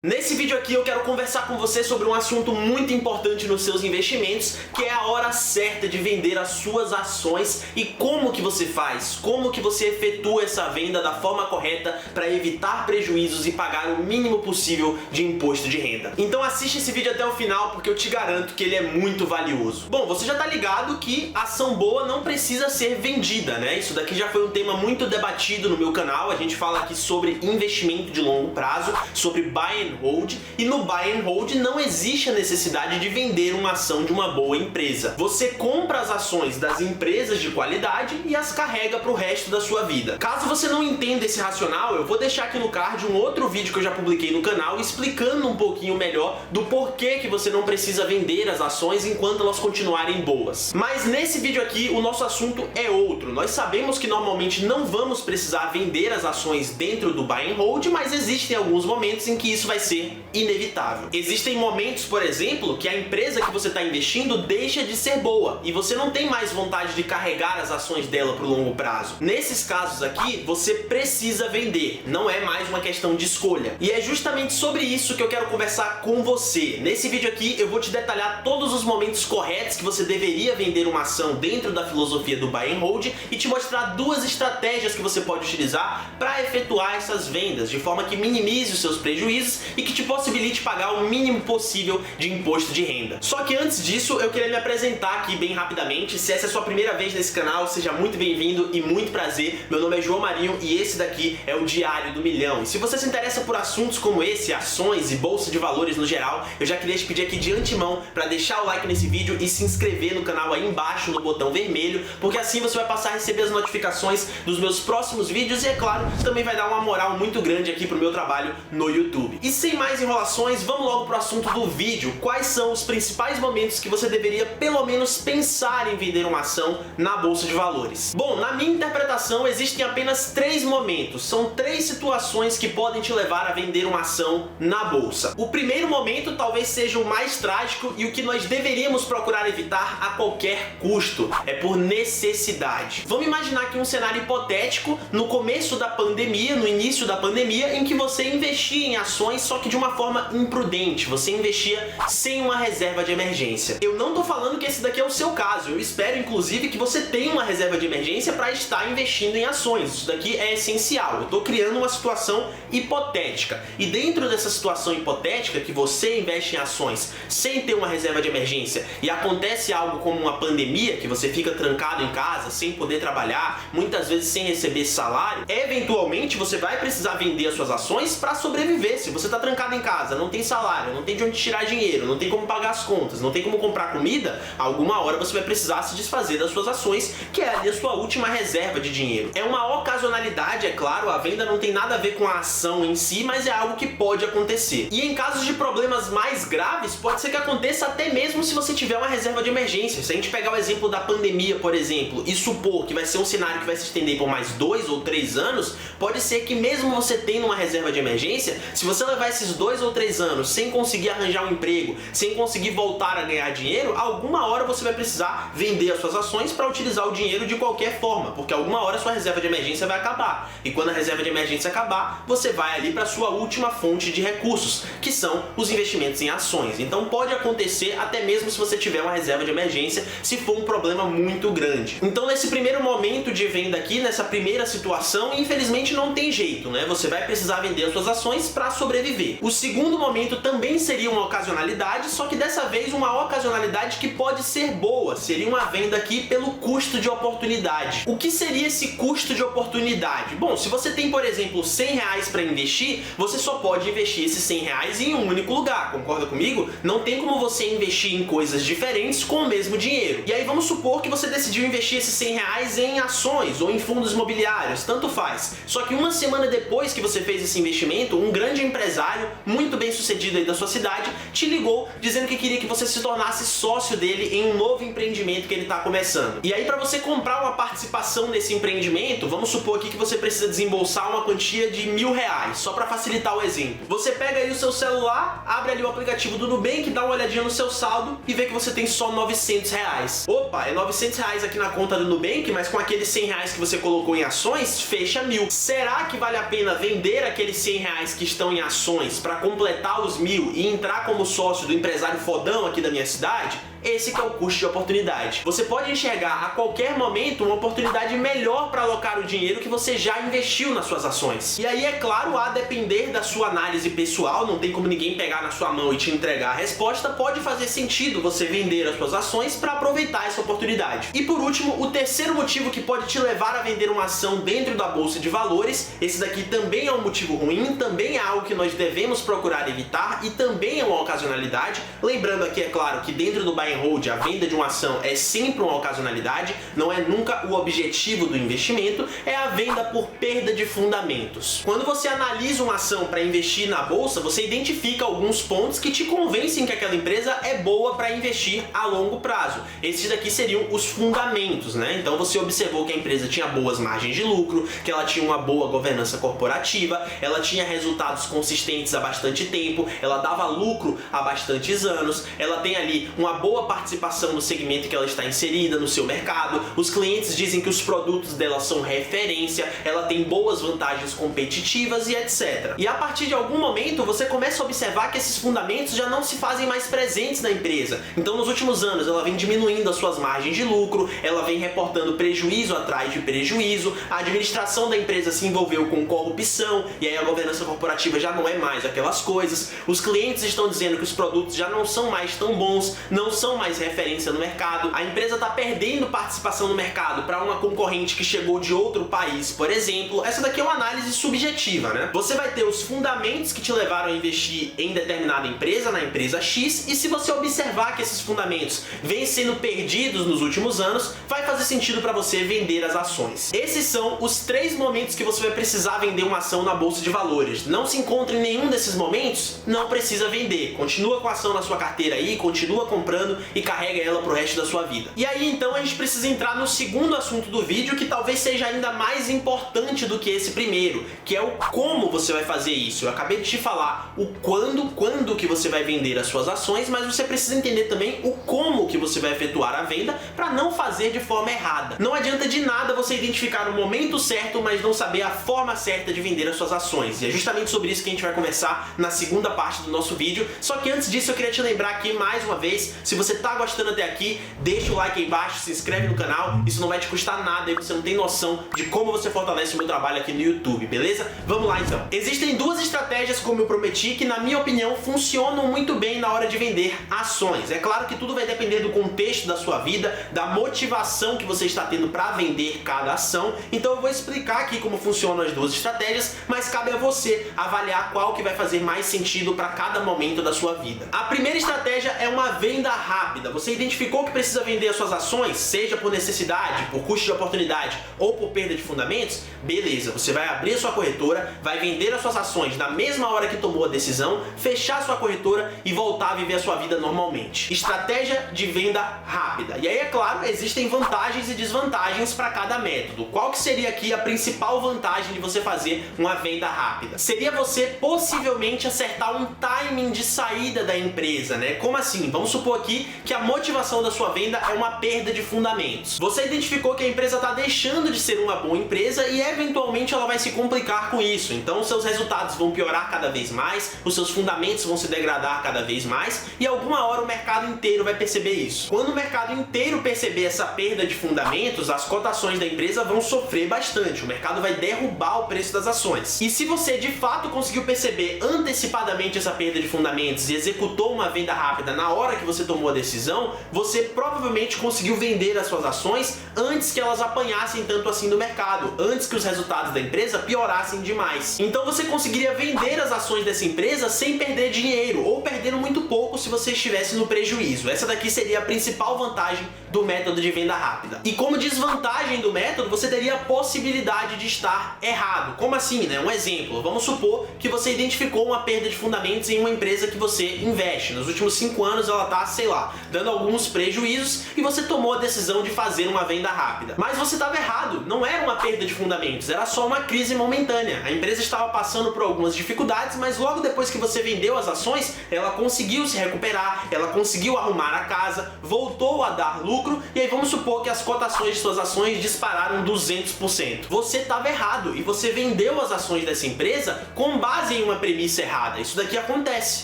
Nesse vídeo aqui eu quero conversar com você sobre um assunto muito importante nos seus investimentos, que é a hora certa de vender as suas ações e como que você faz, como que você efetua essa venda da forma correta para evitar prejuízos e pagar o mínimo possível de imposto de renda. Então assiste esse vídeo até o final porque eu te garanto que ele é muito valioso. Bom, você já tá ligado que ação boa não precisa ser vendida, né? Isso daqui já foi um tema muito debatido no meu canal. A gente fala aqui sobre investimento de longo prazo, sobre buy and hold, e no buy and hold não existe a necessidade de vender uma ação de uma boa empresa. Você compra as ações das empresas de qualidade e as carrega para o resto da sua vida. Caso você não entenda esse racional, eu vou deixar aqui no card um outro vídeo que eu já publiquei no canal explicando um pouquinho melhor do porquê que você não precisa vender as ações enquanto elas continuarem boas. Mas nesse vídeo aqui o nosso assunto é outro. Nós sabemos que normalmente não vamos precisar vender as ações dentro do buy and hold, mas existem alguns momentos em que isso vai ser inevitável. Existem momentos, por exemplo, que a empresa que você está investindo deixa de ser boa e você não tem mais vontade de carregar as ações dela para o longo prazo. Nesses casos aqui, você precisa vender, não é mais uma questão de escolha. E é justamente sobre isso que eu quero conversar com você. Nesse vídeo aqui eu vou te detalhar todos os momentos corretos que você deveria vender uma ação dentro da filosofia do buy and hold e te mostrar duas estratégias que você pode utilizar para efetuar essas vendas de forma que minimize os seus prejuízos e que te possibilite pagar o mínimo possível de imposto de renda. Só que antes disso, eu queria me apresentar aqui bem rapidamente. Se essa é a sua primeira vez nesse canal, seja muito bem-vindo e muito prazer. Meu nome é João Marinho e esse daqui é o Diário do Milhão. E se você se interessa por assuntos como esse, ações e bolsa de valores no geral, eu já queria te pedir aqui de antemão para deixar o like nesse vídeo e se inscrever no canal aí embaixo no botão vermelho, porque assim você vai passar a receber as notificações dos meus próximos vídeos e, é claro, também vai dar uma moral muito grande aqui pro meu trabalho no YouTube. E sem mais enrolações, vamos logo pro assunto do vídeo. Quais são os principais momentos que você deveria pelo menos pensar em vender uma ação na bolsa de valores? Bom, na minha interpretação existem apenas três momentos. São três situações que podem te levar a vender uma ação na bolsa. O primeiro momento talvez seja o mais trágico e o que nós deveríamos procurar evitar a qualquer custo. É por necessidade. Vamos imaginar aqui um cenário hipotético no começo da pandemia, no início da pandemia, em que você investia em ações, só que de uma forma imprudente. Você investia sem uma reserva de emergência. Eu não tô falando que esse daqui é o seu caso. Eu espero, inclusive, que você tenha uma reserva de emergência para estar investindo em ações. Isso daqui é essencial. Eu tô criando uma situação hipotética. E dentro dessa situação hipotética, que você investe em ações sem ter uma reserva de emergência e acontece algo como uma pandemia, que você fica trancado em casa, sem poder trabalhar, muitas vezes sem receber salário, eventualmente você vai precisar vender as suas ações para sobreviver. Se você está trancado em casa, não tem salário, não tem de onde tirar dinheiro, não tem como pagar as contas, não tem como comprar comida, alguma hora você vai precisar se desfazer das suas ações, que é ali a sua última reserva de dinheiro. É uma ocasionalidade, é claro, a venda não tem nada a ver com a ação em si, mas é algo que pode acontecer. E em casos de problemas mais graves, pode ser que aconteça até mesmo se você tiver uma reserva de emergência. Se a gente pegar o exemplo da pandemia, por exemplo, e supor que vai ser um cenário que vai se estender por mais 2 ou 3 anos, pode ser que mesmo você tendo uma reserva de emergência, se você levar esses 2 ou 3 anos sem conseguir arranjar um emprego, sem conseguir voltar a ganhar dinheiro, alguma hora você vai precisar vender as suas ações para utilizar o dinheiro de qualquer forma, porque alguma hora a sua reserva de emergência vai acabar. E quando a reserva de emergência acabar, você vai ali para a sua última fonte de recursos, que são os investimentos em ações. Então pode acontecer até mesmo se você tiver uma reserva de emergência, se for um problema muito grande. Então nesse primeiro momento de venda aqui, nessa primeira situação, infelizmente não tem jeito, né? Você vai precisar vender as suas ações para sobreviver. O segundo momento também seria uma ocasionalidade, só que dessa vez uma ocasionalidade que pode ser boa. Seria uma venda aqui pelo custo de oportunidade. O que seria esse custo de oportunidade? Bom, se você tem, por exemplo, R$100 para investir, você só pode investir esses R$100 em um único lugar, concorda comigo? Não tem como você investir em coisas diferentes com o mesmo dinheiro. E aí vamos supor que você decidiu investir esses R$100 em ações ou em fundos imobiliários, tanto faz. Só que uma semana depois que você fez esse investimento, um grande empresário, muito bem sucedido aí da sua cidade, te ligou dizendo que queria que você se tornasse sócio dele em um novo empreendimento que ele está começando. E aí para você comprar uma participação nesse empreendimento, vamos supor aqui que você precisa desembolsar uma quantia de R$1.000, só para facilitar o exemplo. Você pega aí o seu celular, abre ali o aplicativo do Nubank, dá uma olhadinha no seu saldo e vê que você tem só R$900. Opa, é R$900 aqui na conta do Nubank, mas com aqueles R$100 que você colocou em ações, fecha 1.000. Será que vale a pena vender aqueles R$100 que estão em ações ações para completar os 1000 e entrar como sócio do empresário fodão aqui da minha cidade, esse que é o custo de oportunidade. Você pode enxergar a qualquer momento uma oportunidade melhor para alocar o dinheiro que você já investiu nas suas ações. E aí, é claro, a depender da sua análise pessoal, não tem como ninguém pegar na sua mão e te entregar a resposta, pode fazer sentido você vender as suas ações para aproveitar essa oportunidade. E por último, o terceiro motivo que pode te levar a vender uma ação dentro da bolsa de valores, esse daqui também é um motivo ruim, também é algo que nós devemos procurar evitar e também é uma ocasionalidade. Lembrando aqui, é claro, que dentro do buy and hold, a venda de uma ação é sempre uma ocasionalidade, não é nunca o objetivo do investimento, é a venda por perda de fundamentos. Quando você analisa uma ação para investir na bolsa, você identifica alguns pontos que te convencem que aquela empresa é boa para investir a longo prazo. Esses daqui seriam os fundamentos, né? Então você observou que a empresa tinha boas margens de lucro, que ela tinha uma boa governança corporativa, ela tinha resultados consistentes há bastante tempo, ela dava lucro há bastantes anos, ela tem ali uma boa participação no segmento que ela está inserida, no seu mercado, os clientes dizem que os produtos dela são referência, ela tem boas vantagens competitivas e etc. E a partir de algum momento você começa a observar que esses fundamentos já não se fazem mais presentes na empresa. Então nos últimos anos ela vem diminuindo as suas margens de lucro, ela vem reportando prejuízo atrás de prejuízo, a administração da empresa se envolveu com corrupção e aí a governança corporativa já não é mais aquelas coisas, os clientes estão dizendo que os produtos já não são mais tão bons, não são mais referência no mercado, a empresa está perdendo participação no mercado para uma concorrente que chegou de outro país, por exemplo. Essa daqui é uma análise subjetiva, né? Você vai ter os fundamentos que te levaram a investir em determinada empresa, na empresa X, e se você observar que esses fundamentos vêm sendo perdidos nos últimos anos, vai fazer sentido para você vender as ações. Esses são os 3 momentos que você vai precisar vender uma ação na bolsa de valores. Não se encontra em nenhum desses momentos, não precisa vender. Continua com a ação na sua carteira aí, continua comprando e carrega ela pro resto da sua vida. E aí então a gente precisa entrar no segundo assunto do vídeo, que talvez seja ainda mais importante do que esse primeiro, que é o como você vai fazer isso. Eu acabei de te falar o quando que você vai vender as suas ações, mas você precisa entender também o como que você vai efetuar a venda para não fazer de forma errada. Não adianta de nada você identificar o momento certo, mas não saber a forma certa de vender as suas ações. E é justamente sobre isso que a gente vai conversar na segunda parte do nosso vídeo. Só que antes disso eu queria te lembrar aqui mais uma vez, se você tá gostando até aqui, deixa o like aí embaixo, se inscreve no canal, isso não vai te custar nada e você não tem noção de como você fortalece o meu trabalho aqui no YouTube, beleza? Vamos lá então. Existem 2 estratégias, como eu prometi, que na minha opinião funcionam muito bem na hora de vender ações. É claro que tudo vai depender do contexto da sua vida, da motivação que você está tendo para vender cada ação, então eu vou explicar aqui como funcionam as 2 estratégias, mas cabe a você avaliar qual que vai fazer mais sentido para cada momento da sua vida. A primeira estratégia é uma venda rápida. Você identificou que precisa vender as suas ações, seja por necessidade, por custo de oportunidade ou por perda de fundamentos? Beleza, você vai abrir a sua corretora, vai vender as suas ações na mesma hora que tomou a decisão, fechar a sua corretora e voltar a viver a sua vida normalmente. Estratégia de venda rápida. E aí, é claro, existem vantagens e desvantagens para cada método. Qual que seria aqui a principal vantagem de você fazer uma venda rápida? Seria você possivelmente acertar um timing de saída da empresa, né? Como assim? Vamos supor aqui que a motivação da sua venda é uma perda de fundamentos. Você identificou que a empresa está deixando de ser uma boa empresa e eventualmente ela vai se complicar com isso. Então seus resultados vão piorar cada vez mais, os seus fundamentos vão se degradar cada vez mais e alguma hora o mercado inteiro vai perceber isso. Quando o mercado inteiro perceber essa perda de fundamentos, as cotações da empresa vão sofrer bastante. O mercado vai derrubar o preço das ações. E se você de fato conseguiu perceber antecipadamente essa perda de fundamentos e executou uma venda rápida na hora que você tomou a decisão, você provavelmente conseguiu vender as suas ações antes que elas apanhassem tanto assim no mercado, antes que os resultados da empresa piorassem demais. Então você conseguiria vender as ações dessa empresa sem perder dinheiro, ou perdendo muito pouco se você estivesse no prejuízo. Essa daqui seria a principal vantagem do método de venda rápida. E como desvantagem do método, você teria a possibilidade de estar errado. Como assim, né? Um exemplo, vamos supor que você identificou uma perda de fundamentos em uma empresa que você investe. Nos últimos 5 anos ela tá, sei lá, lá, dando alguns prejuízos e você tomou a decisão de fazer uma venda rápida. Mas você estava errado, não era uma perda de fundamentos, era só uma crise momentânea. A empresa estava passando por algumas dificuldades, mas logo depois que você vendeu as ações, ela conseguiu se recuperar, ela conseguiu arrumar a casa, voltou a dar lucro e aí vamos supor que as cotações de suas ações dispararam 200%. Você estava errado e você vendeu as ações dessa empresa com base em uma premissa errada. Isso daqui acontece.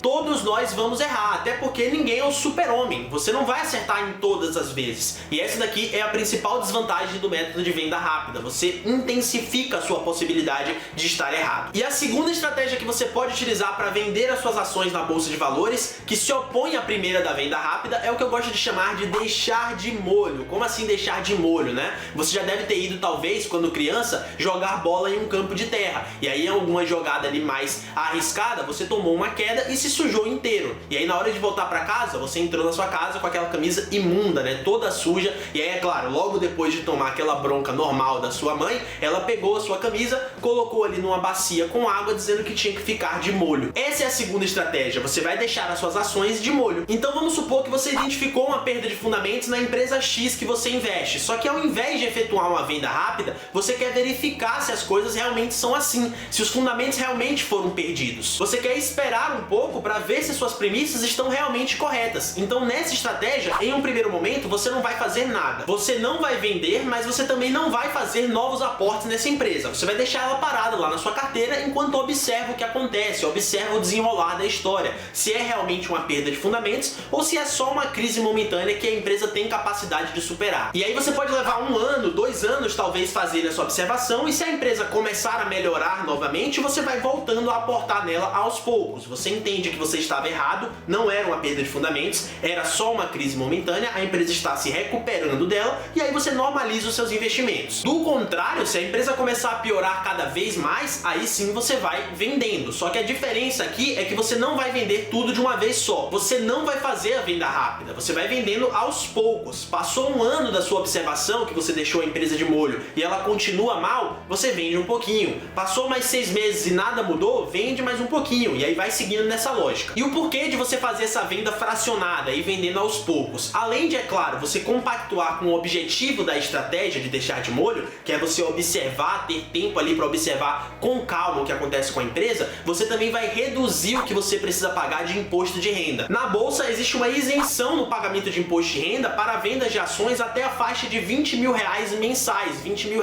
Todos nós vamos errar, até porque ninguém é o super-homem. Você não vai acertar em todas as vezes. E essa daqui é a principal desvantagem do método de venda rápida. Você intensifica a sua possibilidade de estar errado. E a segunda estratégia que você pode utilizar para vender as suas ações na bolsa de valores, que se opõe à primeira da venda rápida, é o que eu gosto de chamar de deixar de molho. Como assim deixar de molho, né? Você já deve ter ido, talvez, quando criança, jogar bola em um campo de terra. E aí, em alguma jogada ali mais arriscada, você tomou uma queda e se sujou inteiro. E aí, na hora de voltar para casa, você entrou na sua casa com aquela camisa imunda, né? Toda suja. E aí, é claro, logo depois de tomar aquela bronca normal da sua mãe, ela pegou a sua camisa, colocou ali numa bacia com água, dizendo que tinha que ficar de molho. Essa é a segunda estratégia. Você vai deixar as suas ações de molho. Então, vamos supor que você identificou uma perda de fundamentos na empresa X que você investe. Só que ao invés de efetuar uma venda rápida, você quer verificar se as coisas realmente são assim, se os fundamentos realmente foram perdidos. Você quer esperar um pouco para ver se suas premissas estão realmente corretas. Então, nessa estratégia, em um primeiro momento, você não vai fazer nada. Você não vai vender, mas você também não vai fazer novos aportes nessa empresa. Você vai deixar ela parada lá na sua carteira enquanto observa o que acontece, observa o desenrolar da história, se é realmente uma perda de fundamentos ou se é só uma crise momentânea que a empresa tem capacidade de superar. E aí você pode levar 1 ano, 2 anos talvez fazer essa observação, e se a empresa começar a melhorar novamente, você vai voltando a aportar nela aos poucos. Você entende que você estava errado, não era uma perda de fundamentos, era só uma crise momentânea, a empresa está se recuperando dela, e aí você normaliza os seus investimentos. Do contrário, se a empresa começar a piorar cada vez mais, aí sim você vai vendendo. Só que a diferença aqui é que você não vai vender tudo de uma vez só. Você não vai fazer a venda rápida, você vai vendendo aos poucos. Passou 1 ano da sua observação que você deixou a empresa de molho e ela continua mal, você vende um pouquinho. Passou mais 6 meses e nada mudou, vende mais um pouquinho. E aí vai seguindo nessa lógica. E o porquê de você fazer essa venda fracionada e vendendo aos poucos? Além de, é claro, você compactuar com o objetivo da estratégia de deixar de molho, que é você observar, ter tempo ali para observar com calma o que acontece com a empresa, você também vai reduzir o que você precisa pagar de imposto de renda. Na bolsa existe uma isenção no pagamento de imposto de renda para vendas de ações até a faixa de R$20 mil mensais, R$20 mil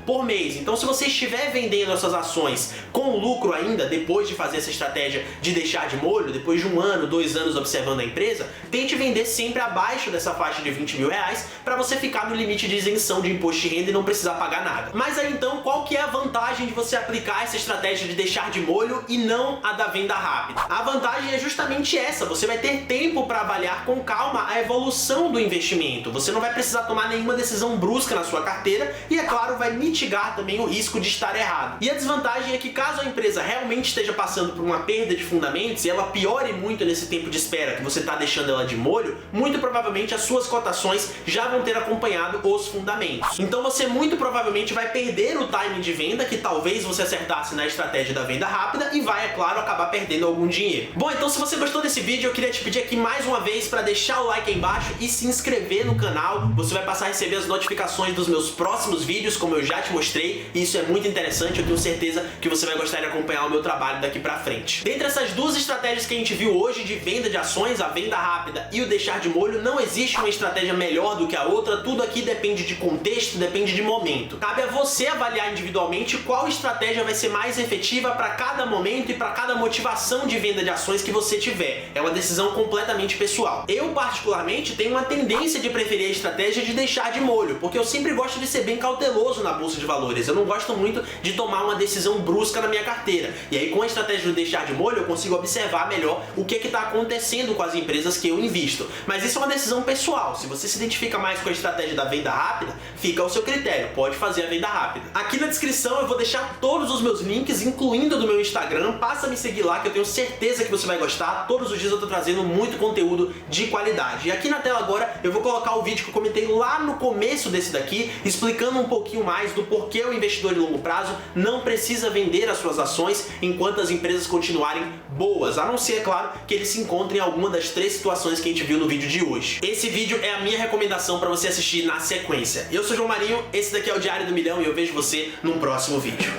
por mês. Então, se você estiver vendendo essas ações com lucro ainda, depois de fazer essa estratégia de deixar de molho, depois de 1 ano, 2 anos observando a empresa, tente vender sempre abaixo dessa faixa de R$20 mil para você ficar no limite de isenção de imposto de renda e não precisar pagar nada. Mas aí então, qual que é a vantagem de você aplicar essa estratégia de deixar de molho e não a da venda rápida? A vantagem é justamente essa: você vai ter tempo para avaliar com calma a evolução do investimento. Você não vai precisar tomar nenhuma decisão brusca na sua carteira e, é claro, vai mitigar também o risco de estar errado. E a desvantagem é que, caso a empresa realmente esteja passando por uma perda de fundamentos e ela piore muito nesse tempo de espera que você está deixando ela de molho, muito provavelmente as suas cotações já vão ter acompanhado os fundamentos. Então você muito provavelmente vai perder o timing de venda que talvez você acertasse na estratégia da venda rápida e vai, é claro, acabar perdendo algum dinheiro. Bom, então se você gostou desse vídeo, eu queria te pedir aqui mais uma vez para deixar o like aí embaixo e se inscrever no canal. Você vai passar a receber as notificações dos meus próximos vídeos, como eu já te mostrei, e isso é muito interessante. Eu tenho certeza que você vai gostar de acompanhar o meu trabalho daqui pra frente. Dentre essas duas estratégias que a gente viu hoje, de venda de ações, a venda rápida e o deixar de molho, não existe uma estratégia melhor do que a outra. Tudo aqui depende de contexto, depende de momento. Cabe a você avaliar individualmente qual estratégia vai ser mais efetiva para cada momento e para cada motivação de venda de ações que você tiver. É uma decisão completamente pessoal. Eu, particularmente, tenho uma tendência de preferir a estratégia de deixar de molho, porque eu sempre gosto de ser bem cauteloso na bolsa de valores. Eu não gosto muito de tomar uma decisão brusca na minha carteira. E aí, com a estratégia de deixar de molho, eu consigo observar melhor o que está acontecendo com as empresas que eu invisto. Mas isso é uma decisão pessoal. Se você se identifica mais com a estratégia da venda rápida, fica ao seu critério. Pode fazer a venda rápida. Aqui na descrição eu vou deixar todos os meus links, incluindo do meu Instagram. Passa a me seguir lá, que eu tenho certeza que você vai gostar. Todos os dias eu tô trazendo muito conteúdo de qualidade. E aqui na tela agora eu vou colocar o vídeo que eu comentei lá no começo desse daqui, explicando um pouquinho mais do porquê o investidor de longo prazo não precisa vender as suas ações enquanto as empresas continuarem boas, a não ser, é claro, que ele se encontre em alguma das 3 situações situações que a gente viu no vídeo de hoje. Esse vídeo é a minha recomendação para você assistir na sequência. Eu sou João Marinho, esse daqui é o Diário do Milhão e eu vejo você num próximo vídeo.